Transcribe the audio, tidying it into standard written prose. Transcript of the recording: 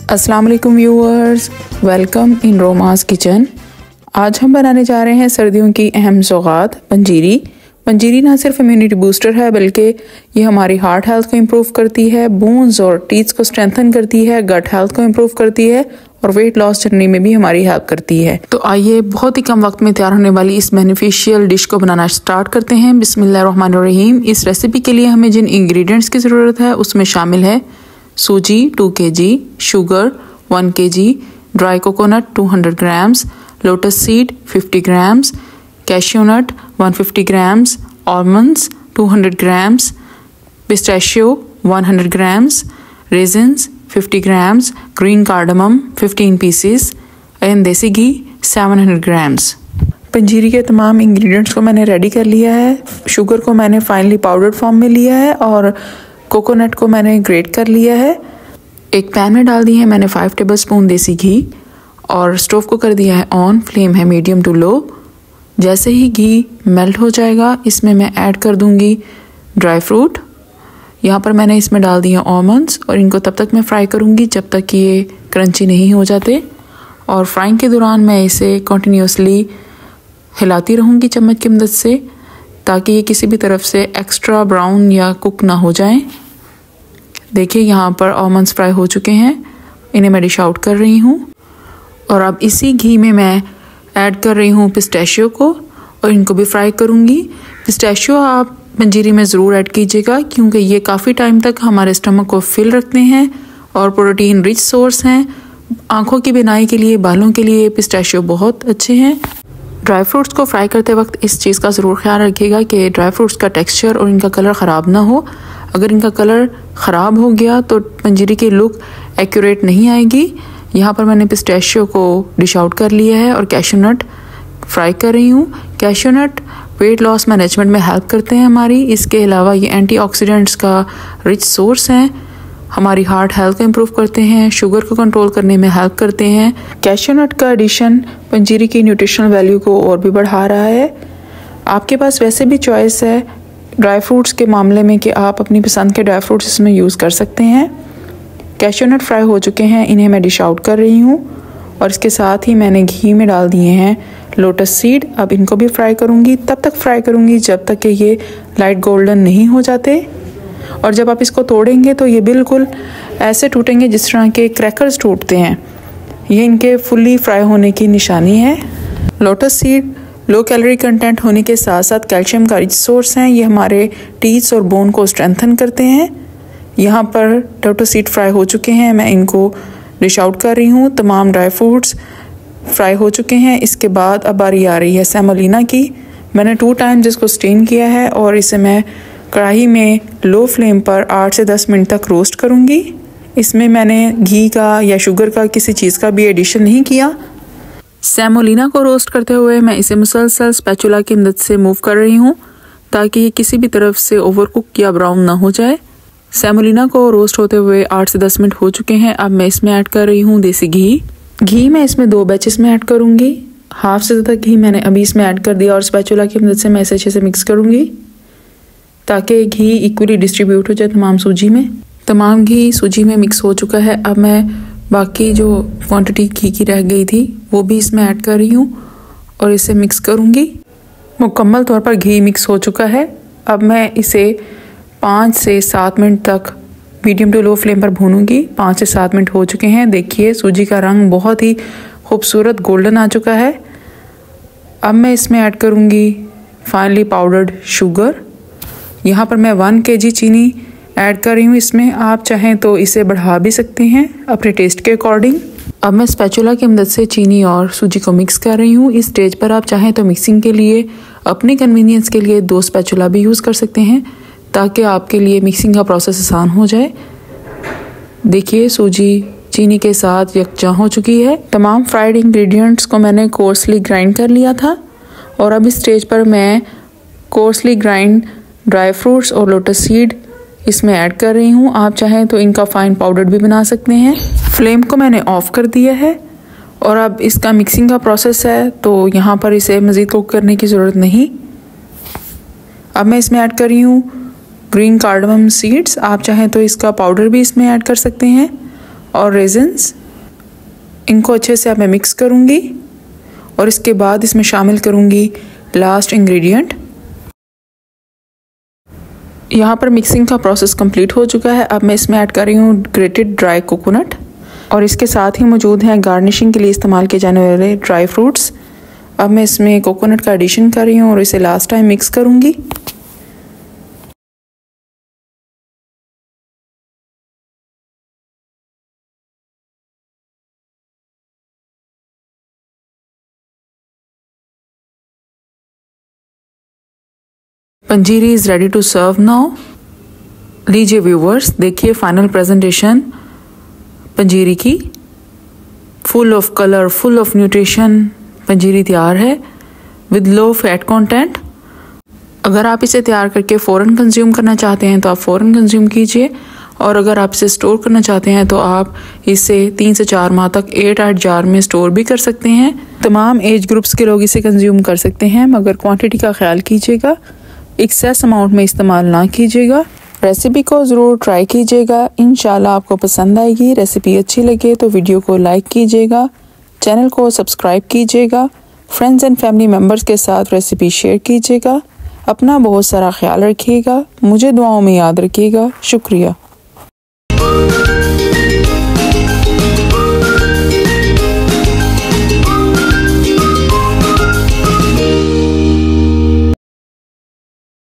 अस्सलाम वालेकुम viewers, welcome in रोमास kitchen. आज हम बनाने जा रहे हैं सर्दियों की अहम सौगात पंजीरी। पंजीरी ना सिर्फ इम्यूनिटी बूस्टर है बल्कि ये हमारी हार्ट हेल्थ को इम्प्रूव करती है, बोन्स और टीथ को स्ट्रेंथन करती है, गट हेल्थ को इम्प्रूव करती है और वेट लॉस करने में भी हमारी हेल्प करती है। तो आइए बहुत ही कम वक्त में तैयार होने वाली इस बेनिफिशियल डिश को बनाना स्टार्ट करते हैं। बिस्मिल्लाहिर्रहमानिर्रहीम। इस रेसिपी के लिए हमें जिन इंग्रेडिएंट्स की ज़रूरत है उसमें शामिल है suji 2 kg, sugar 1 kg, dry coconut 200 grams, lotus seed 50 grams, cashew nut 150 grams, almonds 200 grams, pistachio 100 grams, raisins 50 grams, green cardamom 15 pieces and desi ghee 700 grams. पंजीरी के तमाम इंग्रेडिएंट्स को मैंने रेडी कर लिया है। शुगर को मैंने फाइनली पाउडर्ड फॉर्म में लिया है और कोकोनट को मैंने ग्रेट कर लिया है। एक पैन में डाल दी है मैंने 5 टेबलस्पून देसी घी और स्टोव को कर दिया है ऑन, फ्लेम है मीडियम टू लो। जैसे ही घी मेल्ट हो जाएगा इसमें मैं ऐड कर दूंगी ड्राई फ्रूट। यहाँ पर मैंने इसमें डाल दिए आलमंड्स और इनको तब तक मैं फ्राई करूँगी जब तक कि ये क्रंची नहीं हो जाते। और फ्राइंग के दौरान मैं इसे कंटिन्यूसली हिलाती रहूँगी चम्मच की मदद से ताकि ये किसी भी तरफ से एक्स्ट्रा ब्राउन या कुक ना हो जाएं। देखिए यहाँ पर आलमंड्स फ्राई हो चुके हैं, इन्हें मैं डिश आउट कर रही हूँ। और अब इसी घी में मैं ऐड कर रही हूँ पिस्ताशियो को और इनको भी फ्राई करूँगी। पिस्ताशियो आप पंजीरी में ज़रूर ऐड कीजिएगा क्योंकि ये काफ़ी टाइम तक हमारे स्टमक को फिल रखते हैं और प्रोटीन रिच सोर्स हैं। आँखों की बिनाई के लिए, बालों के लिए पिस्ताशियो बहुत अच्छे हैं। ड्राई फ्रूट्स को फ्राई करते वक्त इस चीज़ का ज़रूर ख्याल रखिएगा कि ड्राई फ्रूट्स का टेक्सचर और इनका कलर ख़राब ना हो। अगर इनका कलर ख़राब हो गया तो पंजीरी की लुक एक्यूरेट नहीं आएगी। यहाँ पर मैंने पिस्ताशियो को डिश आउट कर लिया है और कैश्यू नट फ्राई कर रही हूँ। कैश्यू नट वेट लॉस मैनेजमेंट में हेल्प करते हैं हमारी। इसके अलावा ये एंटीऑक्सीडेंट्स का रिच सोर्स हैं, हमारी हार्ट हेल्थ को इम्प्रूव करते हैं, शुगर को कंट्रोल करने में हेल्प करते हैं। कैश्यू नट का एडिशन पंजीरी की न्यूट्रिशनल वैल्यू को और भी बढ़ा रहा है। आपके पास वैसे भी चॉइस है ड्राई फ्रूट्स के मामले में कि आप अपनी पसंद के ड्राई फ्रूट्स इसमें यूज़ कर सकते हैं। कैश्यू नट फ्राई हो चुके हैं, इन्हें मैं डिश आउट कर रही हूँ और इसके साथ ही मैंने घी में डाल दिए हैं लोटस सीड। अब इनको भी फ्राई करूँगी, तब तक फ्राई करूँगी जब तक कि ये लाइट गोल्डन नहीं हो जाते। और जब आप इसको तोड़ेंगे तो ये बिल्कुल ऐसे टूटेंगे जिस तरह के क्रैकर्स टूटते हैं। ये इनके फुल्ली फ्राई होने की निशानी है। Lotus seed low calorie content होने के साथ साथ कैल्शियम का रिच सोर्स हैं। ये हमारे टीथ और बोन को स्ट्रेंथन करते हैं। यहाँ पर लोटस सीड फ्राई हो चुके हैं, मैं इनको डिश आउट कर रही हूँ। तमाम ड्राई फ्रूट्स फ्राई हो चुके हैं। इसके बाद अब बारी आ रही है सेमोलिना की। मैंने 2 टाइम्स इसको स्टीम किया है और इसे मैं कढ़ाई में लो फ्लेम पर 8 से 10 मिनट तक रोस्ट करूँगी। इसमें मैंने घी का या शुगर का किसी चीज़ का भी एडिशन नहीं किया। सेमोलिना को रोस्ट करते हुए मैं इसे मुसलसल स्पैचुला की मदद से मूव कर रही हूँ ताकि ये किसी भी तरफ से ओवरकुक या ब्राउन ना हो जाए। सेमोलिना को रोस्ट होते हुए 8 से 10 मिनट हो चुके हैं। अब मैं इसमें ऐड कर रही हूँ देसी घी। घी मैं इसमें 2 बैचेस में ऐड करूँगी। हाफ से ज़्यादा घी मैंने अभी इसमें ऐड कर दिया और स्पैचुला की मदद से मैं इसे अच्छे से मिक्स करूँगी ताकि घी इक्वली डिस्ट्रीब्यूट हो जाए तमाम सूजी में। तमाम घी सूजी में मिक्स हो चुका है। अब मैं बाकी जो क्वांटिटी घी की रह गई थी वो भी इसमें ऐड कर रही हूँ और इसे मिक्स करूँगी। मुकम्मल तौर पर घी मिक्स हो चुका है। अब मैं इसे 5 से 7 मिनट तक मीडियम टू लो फ्लेम पर भूनूंगी। 5 से 7 मिनट हो चुके हैं। देखिए सूजी का रंग बहुत ही खूबसूरत गोल्डन आ चुका है। अब मैं इसमें ऐड करूँगी फाइनली पाउडर्ड शुगर। यहाँ पर मैं 1 kg चीनी ऐड कर रही हूँ। इसमें आप चाहें तो इसे बढ़ा भी सकते हैं अपने टेस्ट के अकॉर्डिंग। अब मैं स्पैचुला की मदद से चीनी और सूजी को मिक्स कर रही हूँ। इस स्टेज पर आप चाहें तो मिक्सिंग के लिए अपने कन्वीनियंस के लिए 2 स्पैचुला भी यूज़ कर सकते हैं ताकि आपके लिए मिक्सिंग का प्रोसेस आसान हो जाए। देखिए सूजी चीनी के साथ यकजा हो चुकी है। तमाम फ्राइड इंग्रेडिएंट्स को मैंने कोर्सली ग्राइंड कर लिया था और अब इस स्टेज पर मैं कोर्सली ग्राइंड ड्राई फ्रूट्स और लोटस सीड इसमें ऐड कर रही हूँ। आप चाहें तो इनका फाइन पाउडर भी बना सकते हैं। फ्लेम को मैंने ऑफ कर दिया है और अब इसका मिक्सिंग का प्रोसेस है तो यहाँ पर इसे मज़ीद कुक करने की ज़रूरत नहीं। अब मैं इसमें ऐड कर रही हूँ ग्रीन कार्डमम सीड्स। आप चाहें तो इसका पाउडर भी इसमें ऐड कर सकते हैं और रेजिन्स, इनको अच्छे से अब मैं मिक्स करूँगी और इसके बाद इसमें शामिल करूँगी लास्ट इंग्रेडिएंट। यहाँ पर मिक्सिंग का प्रोसेस कंप्लीट हो चुका है। अब मैं इसमें ऐड कर रही हूँ ग्रेटेड ड्राई कोकोनट और इसके साथ ही मौजूद हैं गार्निशिंग के लिए इस्तेमाल किए जाने वाले ड्राई फ्रूट्स। अब मैं इसमें कोकोनट का एडिशन कर रही हूँ और इसे लास्ट टाइम मिक्स करूँगी। Panjiri is ready to serve now. लीजिए व्यूवर्स, देखिए फाइनल प्रेजेंटेशन पंजीरी की। Full of colour, full of nutrition panjiri तैयार है विद लो फैट कंटेंट। अगर आप इसे तैयार करके फ़ौरन कंज्यूम करना चाहते हैं तो आप फ़ौरन कंज्यूम कीजिए, और अगर आप इसे स्टोर करना चाहते हैं तो आप इसे 3 से 4 माह तक 8 जार में स्टोर भी कर सकते हैं। तमाम एज ग्रुप्स के लोग इसे कंज्यूम कर सकते हैं, मगर क्वांटिटी का ख्याल कीजिएगा, एक्सेस अमाउंट में इस्तेमाल ना कीजिएगा। रेसिपी को ज़रूर ट्राई कीजिएगा, इंशाल्लाह आपको पसंद आएगी। रेसिपी अच्छी लगे तो वीडियो को लाइक कीजिएगा, चैनल को सब्सक्राइब कीजिएगा, फ्रेंड्स एंड फैमिली मेम्बर्स के साथ रेसिपी शेयर कीजिएगा। अपना बहुत सारा ख्याल रखिएगा, मुझे दुआओं में याद रखिएगा। शुक्रिया।